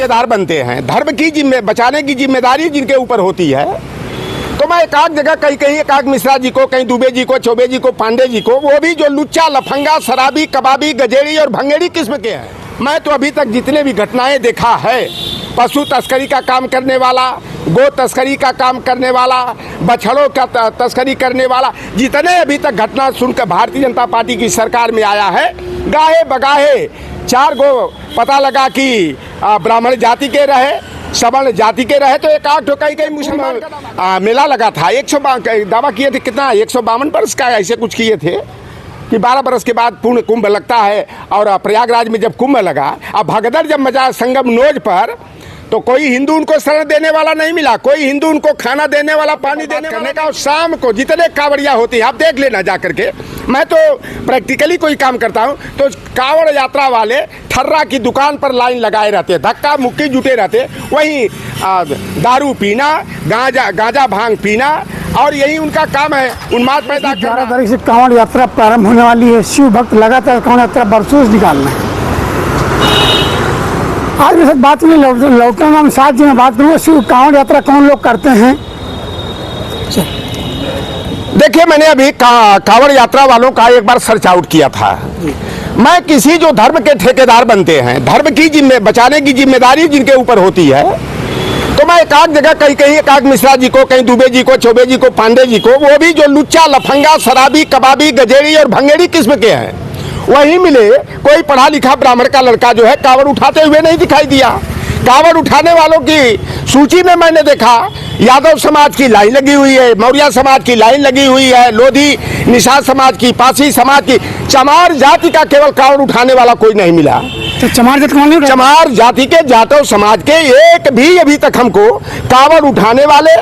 ठेकेदार बनते हैं, धर्म की बचाने की जिम्मेदारी जिनके ऊपर होती है। तो मैं एक आध जगह कहीं एक आध मिश्रा जी को, कहीं दुबे जी को, चौबे जी को, पांडे जी को, वो भी जो लुच्चा, लफंगा, शराबी, कबाबी, गजेड़ी और भंगेड़ी किस्म के हैं। मैं तो अभी तक जितने भी घटनाएं देखा है, पशु तस्करी का काम करने वाला, गो तस्करी का काम करने वाला, बछड़ों का तस्करी करने वाला, जितने अभी तक घटना सुनकर भारतीय जनता पार्टी की सरकार में आया है, गाहे बगाहे 4 गो पता लगा कि ब्राह्मण जाति के रहे, सवर्ण जाति के रहे, तो एक आठ तो कई मुसलमान का मेला लगा था। 152 दावा किए थे, कितना 152 वर्ष का ऐसे कुछ किए थे कि 12 बरस के बाद पूर्ण कुंभ लगता है। और प्रयागराज में जब कुंभ लगा, अब भगदड़ जब मचा संगम नोज पर, तो कोई हिंदू उनको शरण देने वाला नहीं मिला, कोई हिंदू उनको खाना देने वाला, पानी देने करने का। और शाम को जितने कांवड़िया होती है, आप देख लेना जा करके, मैं तो प्रैक्टिकली कोई काम करता हूँ, तो कांवड़ यात्रा वाले ठर्रा की दुकान पर लाइन लगाए रहते, धक्का मुक्की जुटे रहते, वहीं दारू पीना, गांजा भांग पीना, और यही उनका काम है, उन्माद पैदा करना। 11 तारीख से कांवड़ यात्रा प्रारंभ होने वाली है। शिव भक्त लगातार कांवड़ यात्रा बरसों से निकालना है। आज मेरे साथ बात में लौटना हम साथ जी में बात करूँगा। शिव कांवड़ यात्रा कौन लोग करते हैं? देखिए, मैंने अभी कांवड़ यात्रा वालों का एक बार सर्च आउट किया था। मैं किसी जो धर्म के ठेकेदार बनते हैं, धर्म की बचाने की जिम्मेदारी जिनके ऊपर होती है, तो मैं एक आध जगह कहीं एक आध मिश्रा जी को, कहीं दुबे जी को, चौबे जी को, पांडे जी को, वो भी जो लुच्चा, लफंगा, शराबी, कबाबी, गजेड़ी और भंगेड़ी किस्म के हैं, वहीं मिले। कोई पढ़ा लिखा ब्राह्मण का लड़का जो है कांवड़ उठाते हुए नहीं दिखाई दिया। कांवड़ उठाने वालों की सूची में मैंने देखा, यादव समाज की लाइन लगी हुई है, मौर्य समाज की लाइन लगी हुई है, लोधी निषाद समाज की, पासी समाज की, चमार जाति का केवल कांवड़ उठाने वाला कोई नहीं मिला। तो चमार जाति के जाटव समाज के एक भी अभी तक हमको कांवड़ उठाने वाले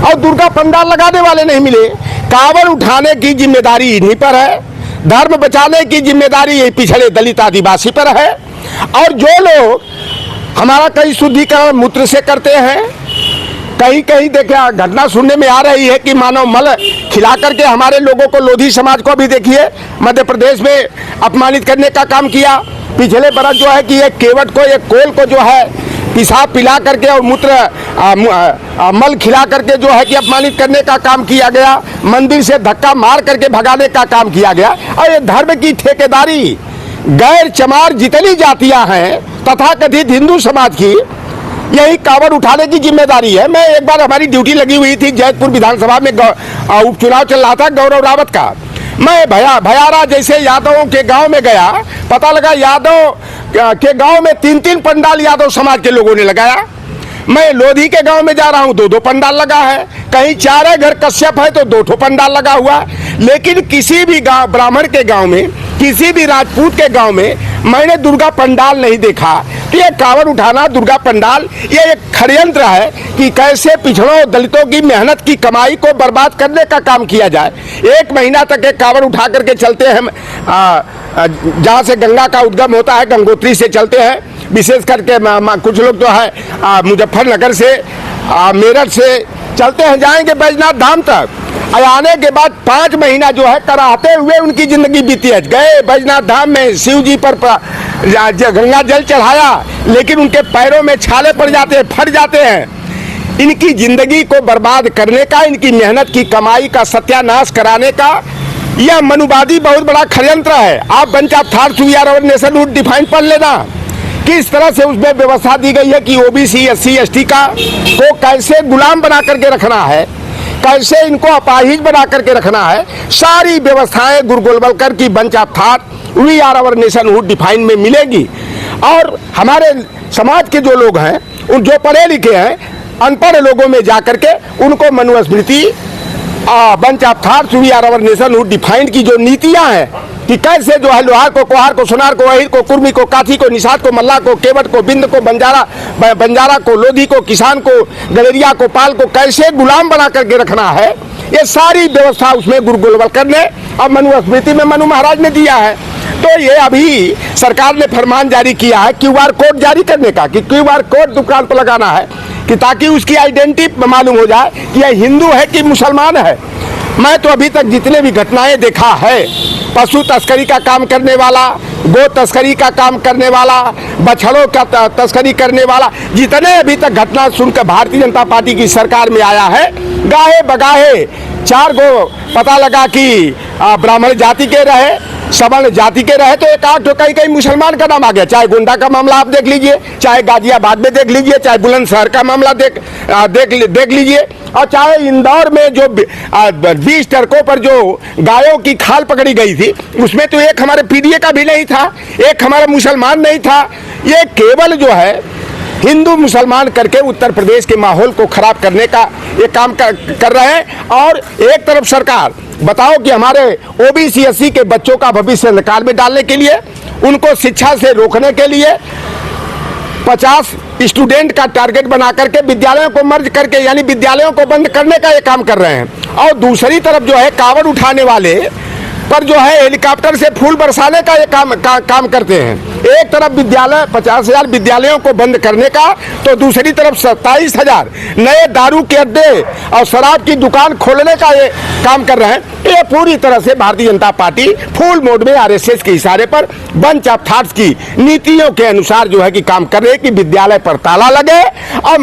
और दुर्गा पंडाल लगाने वाले नहीं मिले। कांवड़ उठाने की जिम्मेदारी इन्हीं पर है, धर्म बचाने की जिम्मेदारी ये पिछड़े दलित आदिवासी पर है। और जो लोग हमारा कहीं शुद्धिकरण मूत्र से करते हैं, कहीं देखिए घटना सुनने में आ रही है कि मानव मल खिला करके हमारे लोगों को, लोधी समाज को भी देखिए मध्य प्रदेश में अपमानित करने का काम किया। पिछले बरस जो है कि एक केवट को, एक कोल को जो है पिसाब पिला करके और मूत्र मल खिला करके जो है कि अपमानित करने का काम किया गया, मंदिर से धक्का मार करके भगाने का काम किया गया। और ये धर्म की ठेकेदारी गैर चमार जितनी जातियां हैं तथाकथित हिंदू समाज की, यही कांवड़ उठाने की जिम्मेदारी है। मैं एक बार, हमारी ड्यूटी लगी हुई थी जैतपुर विधानसभा में, उपचुनाव चल रहा था गौरव रावत का। मैं भयारा जैसे यादवों के गांव में गया, पता लगा यादव के गांव में 3-3 पंडाल यादव समाज के लोगों ने लगाया। मैं लोधी के गांव में जा रहा हूं, 2-2 पंडाल लगा है, कहीं 4 घर कश्यप है तो 2 पंडाल लगा हुआ है। लेकिन किसी भी गांव, ब्राह्मण के गांव में, किसी भी राजपूत के गांव में मैंने दुर्गा पंडाल नहीं देखा। तो ये कांवड़ उठाना, दुर्गा पंडाल, ये एक षड्यंत्र है कि कैसे पिछड़ों दलितों की मेहनत की कमाई को बर्बाद करने का काम किया जाए। 1 महीना तक एक कांवड़ उठा करके चलते हैं, जहाँ से गंगा का उद्गम होता है, गंगोत्री से चलते हैं। विशेष करके कुछ लोग जो है मुजफ्फरनगर से, मेरठ से चलते हैं, जाएंगे बैजनाथ धाम तक। आने के बाद 5 महीना जो है कराहते हुए उनकी जिंदगी बीती है। गए बैजनाथ धाम में, शिव जी पर गंगा जल चढ़ाया, लेकिन उनके पैरों में छाले पड़ जाते हैं, फट जाते हैं। इनकी जिंदगी को बर्बाद करने का, इनकी मेहनत की कमाई का सत्यानाश कराने का यह मनुवादी बहुत बड़ा षड्यंत्र है। आप bunch of thoughts we are our nationhood define पढ़ लेना, किस तरह से उसमें व्यवस्था दी गई है कि ओबीसी, एससी, एसटी को कैसे गुलाम बना करके रखना है, कैसे इनको अपाहिज बना करके रखना है। सारी व्यवस्थाएं गुरु गोलवलकर की bunch of thought we are our nationhood define में मिलेगी। और हमारे समाज के जो लोग हैं, उन जो पढ़े लिखे हैं, अनपढ़ लोगों में जाकर के उनको Manusmriti, bunch of thoughts we are our nationhood define की जो नीतियां हैं कि कैसे जो है लोहार को, कोहार को, सुनार को, अहिर को, कुर्मी को, काठी को, निषाद को, मल्ला को, केवट को, बिंद को, बंजारा को, लोधी को, किसान को, गलेरिया को, पाल को कैसे गुलाम बना करके रखना है, ये सारी व्यवस्था उसमें गुरु गोलवलकर ने और मनुस्मृति में मनु महाराज ने दिया है। तो ये अभी सरकार ने फरमान जारी किया है QR कोड जारी करने का, कि QR कोड दुकान पर लगाना है, कि ताकि उसकी आइडेंटिटी मालूम हो जाए कि यह हिंदू है कि मुसलमान है। मैं तो अभी तक जितने भी घटनाएं देखा है, पशु तस्करी का काम करने वाला, गो तस्करी का काम करने वाला, बछड़ों का तस्करी करने वाला, जितने अभी तक घटना सुनकर भारतीय जनता पार्टी की सरकार में आया है, गाहे बगाहे 4 गो पता लगा कि ब्राह्मण जाति के रहे, सवर्ण जाति के रहे, तो एक आठ कई कई मुसलमान का नाम आ गया। चाहे गोंडा का मामला आप देख लीजिए, चाहे गाजियाबाद में देख लीजिए, चाहे बुलंदशहर का मामला देख लीजिए, और चाहे इंदौर में जो 20 ट्रकों पर जो गायों की खाल पकड़ी गई थी, उसमें तो एक हमारे पीडीए का भी नहीं था, एक हमारा मुसलमान नहीं था। ये केवल जो है हिंदू मुसलमान करके उत्तर प्रदेश के माहौल को खराब करने का ये काम कर रहे हैं। और एक तरफ सरकार बताओ कि हमारे ओबीसी एससी के बच्चों का भविष्य अंधकार में डालने के लिए, उनको शिक्षा से रोकने के लिए 50 स्टूडेंट का टारगेट बना करके विद्यालयों को मर्ज करके, यानी विद्यालयों को बंद करने का ये काम कर रहे हैं। और दूसरी तरफ जो है कावड़ उठाने वाले पर जो है हेलीकॉप्टर से फूल बरसाने का ये काम करते हैं। एक तरफ विद्यालय 50,000 विद्यालयों को बंद करने का, तो दूसरी तरफ 27,000 नए दारू के अड्डे और शराब की दुकान खोलने का ये काम कर रहे हैं। ये पूरी तरह से Bharatiya Janata party full mode में आरएसएस के इशारे पर बंच ऑफ थॉट्स की नीतियों के अनुसार जो है कि काम कर रहे हैं कि विद्यालय पर ताला लगे और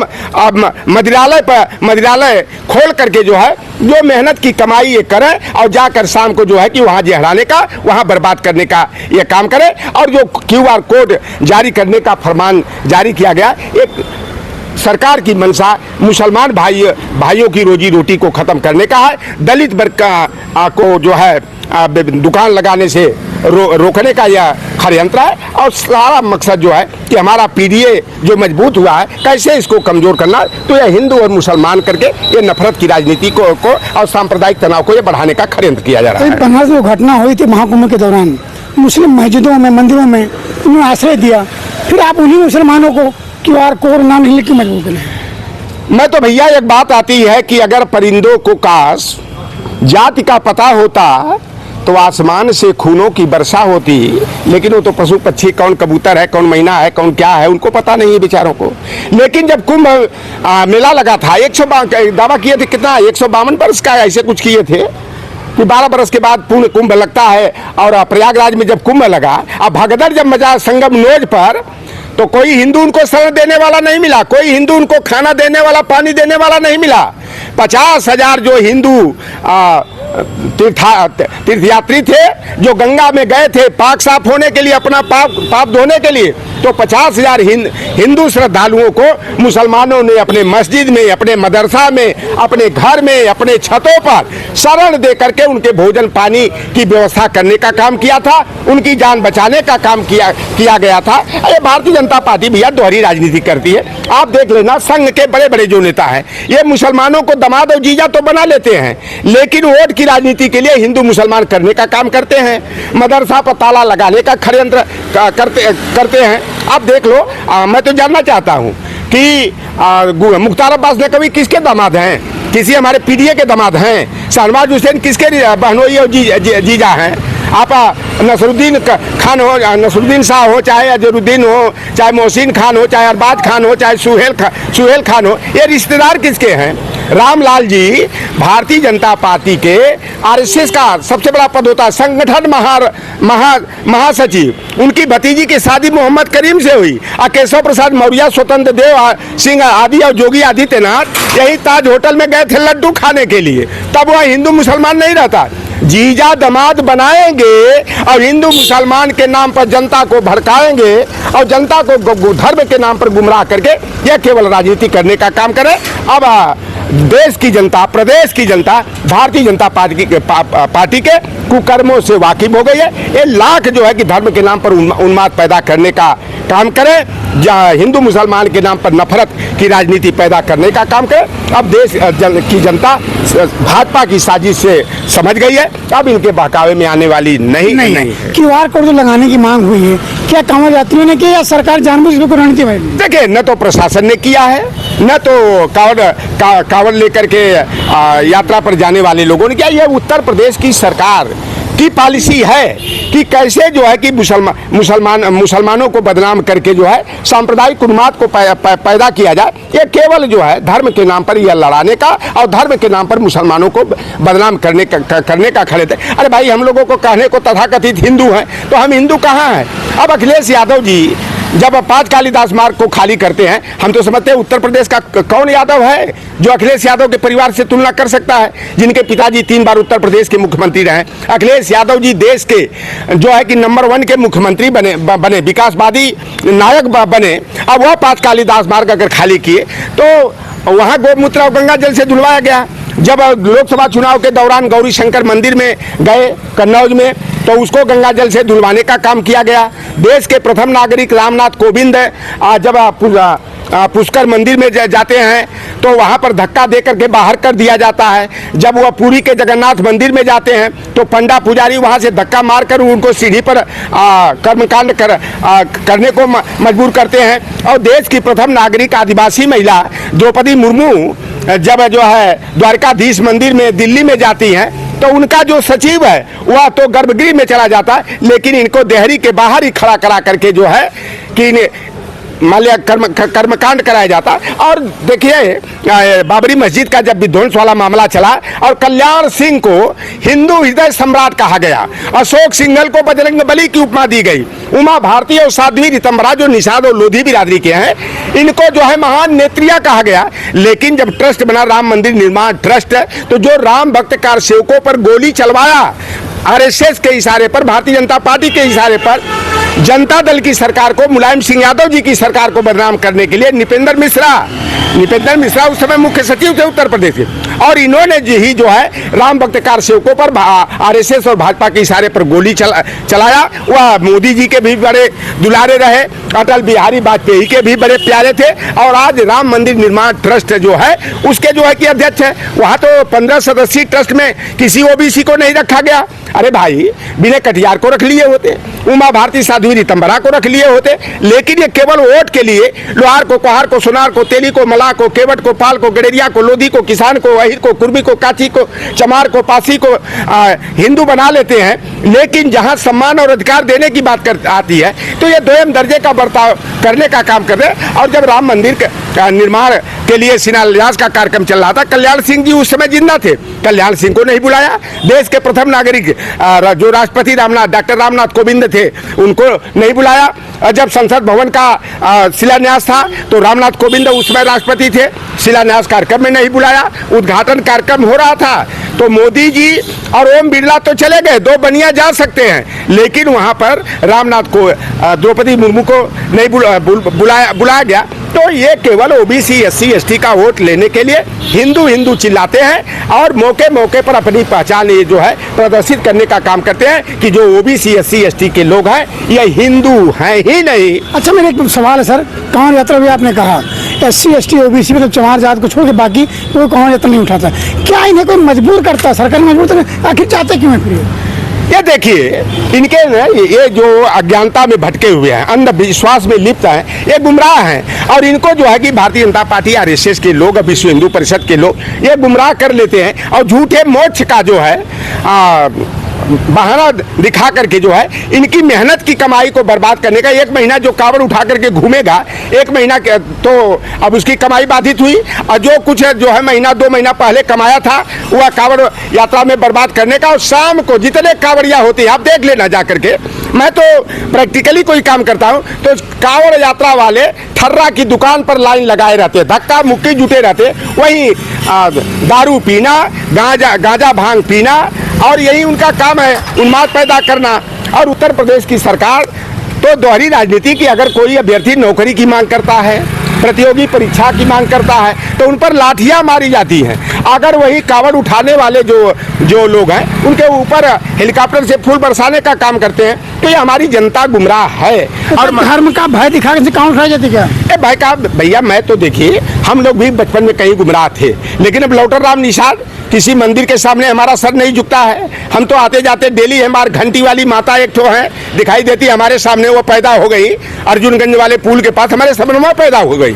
मदिरालय खोल करके जो है जो मेहनत की कमाई ये करें और जाकर शाम को जो है कि वहाँ जहराने का, वहाँ बर्बाद करने का ये काम करें। और जो QR कोड जारी करने का फरमान जारी किया गया, एक सरकार की मंशा मुसलमान भाइयों की रोजी रोटी को खत्म करने का है, दलित वर्ग को जो है दुकान लगाने से रोकने का यह षड्यंत्र है। और सारा मकसद जो है कि हमारा पीडीए जो मजबूत हुआ है, कैसे इसको कमजोर करना, तो यह हिंदू और मुसलमान करके ये नफरत की राजनीति को और सांप्रदायिक तनाव को ये बढ़ाने का षड्यंत्र किया जा रहा है। 15 जो घटना हुई थी महाकुंभ के दौरान, मुस्लिम मस्जिदों में, मंदिरों में उन्होंने आश्रय दिया, फिर आप उन्हीं मुसलमानों को QR कोड नाम लिख के मजबूर करें। मैं तो भैया एक बात आती है कि अगर परिंदों को काश जाति का पता होता तो आसमान से खूनों की वर्षा होती, लेकिन वो तो पशु पक्षी, कौन कबूतर है, कौन मैना है, कौन क्या है, उनको पता नहीं है बेचारों को। लेकिन जब कुंभ मेला लगा था, 152 दावा किए थे, कितना 152 वर्ष का ऐसे कुछ किए थे कि 12 बरस के बाद पूर्ण कुंभ लगता है। और प्रयागराज में जब कुंभ लगा, अब भगदड़ जब मचा संगम नोज पर, तो कोई हिंदू उनको शरण देने वाला नहीं मिला, कोई हिंदू उनको खाना देने वाला, पानी देने वाला नहीं मिला। 50,000 जो हिंदू तीर्थयात्री थे जो गंगा में गए थे पाक साफ होने के लिए, अपना पाप धोने के लिए, तो 50,000 हिंदू श्रद्धालुओं को मुसलमानों ने अपने मस्जिद में, अपने मदरसा में, अपने घर में, अपने छतों पर शरण दे करके उनके भोजन पानी की व्यवस्था करने का काम किया था, उनकी जान बचाने का काम किया गया था। ये भारतीय जनता पार्टी भैया दोहरी राजनीति करती है। आप देख लेना, संघ के बड़े बड़े जो नेता हैं, ये मुसलमानों को दमाद और जीजा तो बना लेते हैं, लेकिन वोट की राजनीति के लिए हिंदू मुसलमान करने का काम करते हैं, मदरसा पर ताला लगाने का षड्यंत्र करते हैं। आप देख लो, मैं तो जानना चाहता हूँ कि मुख्तार अब्बास नकवी किसके दामाद हैं? किसी हमारे पीडीए के दामाद हैं। शहनवाज हुसैन किसके बहनोई और जीजा हैं? आप नसरुद्दीन खान हो, नसरुद्दीन शाह हो, चाहे अजहरुद्दीन हो, चाहे मोहसिन खान हो, चाहे अरबाज खान हो, चाहे सुहेल खान हो, ये रिश्तेदार किसके हैं? रामलाल जी भारतीय जनता पार्टी के आरएसएस का सबसे बड़ा पद होता है, संगठन महासचिव। उनकी भतीजी की शादी मोहम्मद करीम से हुई। केशव प्रसाद मौर्य, स्वतंत्र देव सिंह आदि और योगी आदित्यनाथ यही ताज होटल में गए थे लड्डू खाने के लिए, तब वह हिंदू मुसलमान नहीं रहता। जीजा दमाद बनाएंगे और हिंदू मुसलमान के नाम पर जनता को भड़काएंगे और जनता को धर्म के नाम पर गुमराह करके यह केवल राजनीति करने का काम करें। अब देश की जनता, प्रदेश की जनता भारतीय जनता पार्टी के कुकर्मों से वाकिफ हो गई है। ये लाख जो है कि धर्म के नाम पर उन्माद पैदा करने का काम करें, हिंदू मुसलमान के नाम पर नफरत की राजनीति पैदा करने का काम करें। अब देश की जनता भाजपा की साजिश से समझ गई है, अब इनके बहकावे में आने वाली नहीं है। QR कोड जो लगाने की मांग हुई है, क्या कांवड़ यात्रियों ने किया या सरकार जानबूझ के रणनीति में? देखिए, न तो प्रशासन ने किया है, न तो कावड़ लेकर के यात्रा पर जाने वाले लोगों ने किया। यह उत्तर प्रदेश की सरकार की पॉलिसी है कि कैसे जो है कि मुसलमानों को बदनाम करके जो है सांप्रदायिक उन्माद को पैदा किया जाए। ये केवल जो है धर्म के नाम पर यह लड़ाने का और धर्म के नाम पर मुसलमानों को बदनाम करने का खड़े थे। अरे भाई, हम लोगों को कहने को तथाकथित हिंदू हैं, तो हम हिंदू कहाँ हैं? अब अखिलेश यादव जी जब 5 कालिदास मार्ग को खाली करते हैं, हम तो समझते हैं उत्तर प्रदेश का कौन यादव है जो अखिलेश यादव के परिवार से तुलना कर सकता है, जिनके पिताजी 3 बार उत्तर प्रदेश के मुख्यमंत्री रहे। अखिलेश यादव जी देश के जो है कि नंबर 1 के मुख्यमंत्री बने, विकासवादी नायक बने। अब वह 5 कालिदास मार्ग अगर खाली किए तो वहाँ गौमूत्र और गंगा जल से धुलवाया गया। जब लोकसभा चुनाव के दौरान गौरी शंकर मंदिर में गए कन्नौज में, तो उसको गंगा जल से धुलवाने का काम किया गया। देश के प्रथम नागरिक रामनाथ कोविंद जब पुष्कर मंदिर में जाते हैं तो वहाँ पर धक्का दे करके बाहर कर दिया जाता है। जब वह पुरी के जगन्नाथ मंदिर में जाते हैं तो पंडा पुजारी वहाँ से धक्का मारकर उनको सीढ़ी पर कर्मकांड करने को मजबूर करते हैं। और देश की प्रथम नागरिक आदिवासी महिला द्रौपदी मुर्मू जब जो है द्वारकाधीश मंदिर में दिल्ली में जाती हैं तो उनका जो सचिव है वह तो गर्भगृह में चला जाता है, लेकिन इनको देहरी के बाहर ही खड़ा करा करके जो है कि माल्या कर्मकांड कराया जाता। और देखिए, बाबरी मस्जिद का जब विध्वंस वाला मामला चला और कल्याण सिंह को हिंदू हृदय सम्राट कहा गया, अशोक सिंघल को बजरंगबली की उपमा दी गई, उमा भारती और साध्वी रितंबरा जो निषाद और लोधी बिरादरी के हैं, इनको जो है महान नेत्रिया कहा गया। लेकिन जब ट्रस्ट बना राम मंदिर निर्माण ट्रस्ट, तो जो राम भक्त कार सेवकों पर गोली चलवाया आरएसएस के इशारे पर, भारतीय जनता पार्टी के इशारे पर, जनता दल की सरकार को, मुलायम सिंह यादव जी की सरकार को बदनाम करने के लिए निपेंद्र मिश्रा उस समय मुख्य सचिव थे उत्तर प्रदेश के, और इन्होंने ही जो है राम भक्त कार सेवकों पर आरएसएस और भाजपा के इशारे पर गोली चलाया। वह मोदी जी के भी बड़े दुलारे रहे, अटल बिहारी वाजपेयी के भी बड़े प्यारे थे, और आज राम मंदिर निर्माण ट्रस्ट जो है उसके जो है कि अध्यक्ष है। वहाँ तो 15 सदस्यीय ट्रस्ट में किसी ओबीसी को नहीं रखा गया। अरे भाई, विनय कटियार को रख लिए होते, उमा भारती साध्वी रितंबरा को रख लिए होते, लेकिन ये केवल वोट के लिए लोहार को, कुहार को, सोनार को, तेली को, मलाह को, केवट को, पाल को, गडेरिया को, लोधी को, किसान को, अहिर को, कुर्मी को, काची को, चमार को, पासी को हिंदू बना लेते हैं। लेकिन जहां सम्मान और अधिकार देने की बात आती है तो ये दोयम दर्जे का बर्ताव करने का काम कर रहे हैं। और जब राम मंदिर का निर्माण के लिए शिलान्यास का कार्यक्रम चल रहा था, कल्याण सिंह जी उस समय जिंदा थे, कल्याण सिंह को नहीं बुलाया। देश के प्रथम नागरिक जो राष्ट्रपति डॉक्टर रामनाथ कोविंद थे, उनको नहीं बुलाया। जब संसद भवन का शिलान्यास था तो रामनाथ कोविंद उस समय राष्ट्रपति थे, शिलान्यास कार्यक्रम में नहीं बुलाया। उद्घाटन कार्यक्रम हो रहा था तो मोदी जी और ओम बिरला तो चले गए, 2 बनिया जा सकते हैं, लेकिन वहां पर रामनाथ को, द्रौपदी मुर्मू को नहीं बुलाया गया। तो ये केवल ओबीसी SC ST का वोट लेने के लिए हिंदू चिल्लाते हैं और मौके पर अपनी पहचान ये जो है प्रदर्शित करने का काम करते हैं कि जो ओबीसी SC ST के लोग हैं ये हिंदू हैं ही नहीं। अच्छा, मेरा एक सवाल है सर, कांवड़ यात्रा भी आपने कहा SC ST OBC मतलब चमार जात को छोड़ के बाकी कोई कांवड़ यात्रा नहीं उठाता, क्या इन्हें कोई मजबूर करता, सरकार मजबूर करता, आखिर चाहते क्यों है फिर? ये देखिए, इनके ये जो अज्ञानता में भटके हुए हैं, अंधविश्वास में लिप्त हैं, ये गुमराह हैं। और इनको जो है कि भारतीय जनता पार्टी, RSS के लोग, विश्व हिंदू परिषद के लोग ये गुमराह कर लेते हैं और झूठे मोक्ष का जो है बहाना दिखा करके जो है इनकी मेहनत की कमाई को बर्बाद करने का। 1 महीना जो कावड़ उठा करके घूमेगा, 1 महीना तो अब उसकी कमाई बाधित हुई, और जो कुछ जो है महीना 2 महीना पहले कमाया था वह कावड़ यात्रा में बर्बाद करने का। और शाम को जितने कावड़िया होते हैं, आप देख लेना जा करके, मैं तो प्रैक्टिकली कोई काम करता हूँ तो कावड़ यात्रा वाले ठर्रा की दुकान पर लाइन लगाए रहते, धक्का मुक्की जुटे रहते, वहीं दारू पीना, गांजा भांग पीना, और यही उनका काम है, उन्माद पैदा करना। और उत्तर प्रदेश की सरकार तो दोहरी राजनीति की, अगर कोई अभ्यर्थी नौकरी की मांग करता है, प्रतियोगी परीक्षा की मांग करता है तो उन पर लाठियां मारी जाती हैं। अगर वही कावड़ उठाने वाले जो लोग हैं उनके ऊपर हेलीकॉप्टर से फूल बरसाने का काम करते हैं, तो ये हमारी जनता गुमराह है। और धर्म का भय दिखाने से कांवड़ उठाई जाती क्या? भाई का भैया, मैं तो देखिए, हम लोग भी बचपन में कहीं गुमराह थे, लेकिन अब लौटर राम निषाद किसी मंदिर के सामने हमारा सर नहीं झुकता है। हम तो आते जाते डेली, हमारे घंटी वाली माता एक ठो है दिखाई देती है हमारे सामने, वो पैदा हो गई अर्जुनगंज वाले पुल के पास, हमारे सामने वो पैदा हो गई,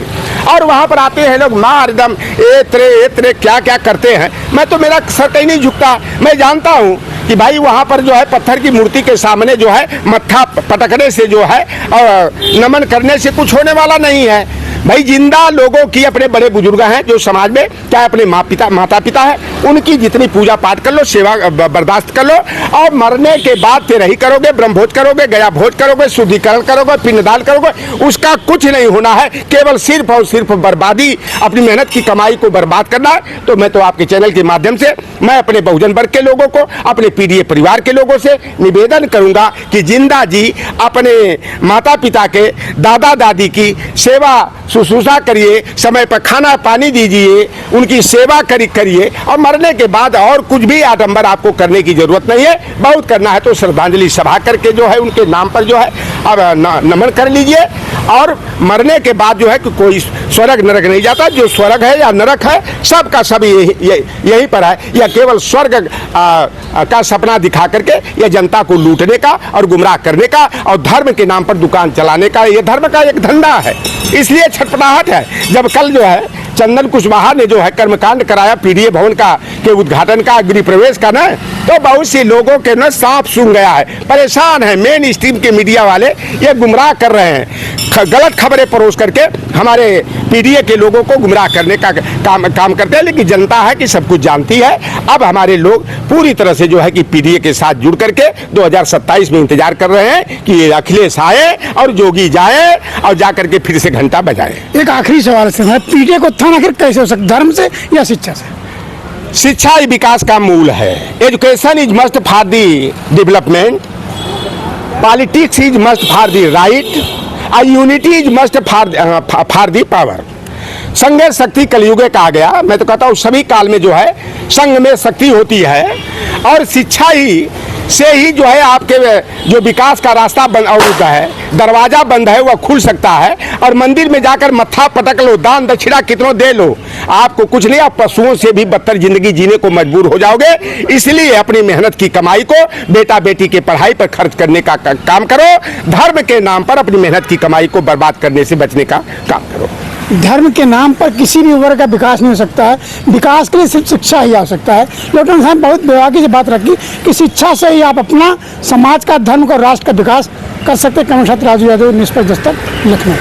और वहाँ पर आते हैं लोग मार एकदम ए त्रे क्या क्या करते हैं। मैं तो, मेरा सर कहीं नहीं झुकता। मैं जानता हूँ कि भाई वहाँ पर जो है पत्थर की मूर्ति के सामने जो है मत्था पटकने से जो है और नमन करने से कुछ होने वाला नहीं है। भाई जिंदा लोगों की अपने बड़े बुजुर्ग हैं जो समाज में, चाहे अपने माता पिता है, उनकी जितनी पूजा पाठ कर लो, सेवा बर्दाश्त कर लो, और मरने के बाद तेरही करोगे, ब्रह्मभोज करोगे, गया भोज करोगे, शुद्धिकरण करोगे, पिंडदान करोगे, उसका कुछ नहीं होना है। केवल सिर्फ और सिर्फ बर्बादी, अपनी मेहनत की कमाई को बर्बाद करना है। तो मैं तो आपके चैनल के माध्यम से मैं अपने बहुजन वर्ग के लोगों को, अपने पीडीए परिवार के लोगों से निवेदन करूंगा कि जिंदा जी अपने माता पिता के, दादा दादी की सेवा शुश्रूषा करिए, समय पर खाना पानी दीजिए, उनकी सेवा करिए, और मरने के बाद और कुछ भी आडंबर आपको करने की जरूरत नहीं है। बहुत करना है तो श्रद्धांजलि सभा करके जो है उनके नाम पर जो है अब नमन कर लीजिए। और मरने के बाद जो है कि कोई स्वर्ग नरक नहीं जाता, जो स्वर्ग है या नरक है सबका सब यहीं पर है। यह केवल स्वर्ग का सपना दिखा करके यह जनता को लूटने का और गुमराह करने का और धर्म के नाम पर दुकान चलाने का, यह धर्म का एक धंधा है। इसलिए छटपटाहट है। जब कल जो है चंदन कुशवाहा ने जो है कर्मकांड कराया पीडीए भवन का के उद्घाटन का, गृह प्रवेश का ना, तो बहुत से लोगों के ना सांप सूंघ गया है, परेशान है। मेन स्ट्रीम के मीडिया वाले ये गुमराह कर रहे हैं, गलत खबरें परोस करके हमारे पीडीए के लोगों को गुमराह करने का काम करते हैं। लेकिन जनता है कि सब कुछ जानती है। अब हमारे लोग पूरी तरह से जो है कि पीडीए के साथ जुड़ करके 2027 में इंतजार कर रहे हैं कि ये अखिलेश आए और जोगी जाए और जा करके फिर से घंटा बजाए। एक आखिरी सवाल से, पीडीए को उत्थान आखिर कैसे हो सकता, धर्म से या शिक्षा से? शिक्षा ही विकास का मूल है। Education is must for the development, politics is must for the right, और unity is must for the power. संघ शक्ति कलयुग कहा गया। मैं तो कहता हूँ सभी काल में जो है संघ में शक्ति होती है, और शिक्षा ही से ही जो है आपके जो विकास का रास्ता बंद है, दरवाजा बंद है, वह खुल सकता है। और मंदिर में जाकर मत्था पटक लो, दान दक्षिणा कितनों दे लो, आपको कुछ नहीं, आप पशुओं से भी बदतर जिंदगी जीने को मजबूर हो जाओगे। इसलिए अपनी मेहनत की कमाई को बेटा बेटी के पढ़ाई पर खर्च करने का काम करो। धर्म के नाम पर अपनी मेहनत की कमाई को बर्बाद करने से बचने का काम करो। धर्म के नाम पर किसी भी वर्ग का विकास नहीं हो सकता है। विकास के लिए सिर्फ शिक्षा ही आ सकता है। लेकिन साहब बहुत बेबाकी से बात रखी कि शिक्षा से ही आप अपना समाज का, धर्म का, राष्ट्र का विकास कर सकते हैं। कमल राजू यादव, निष्पक्ष दस्तक, लखनऊ।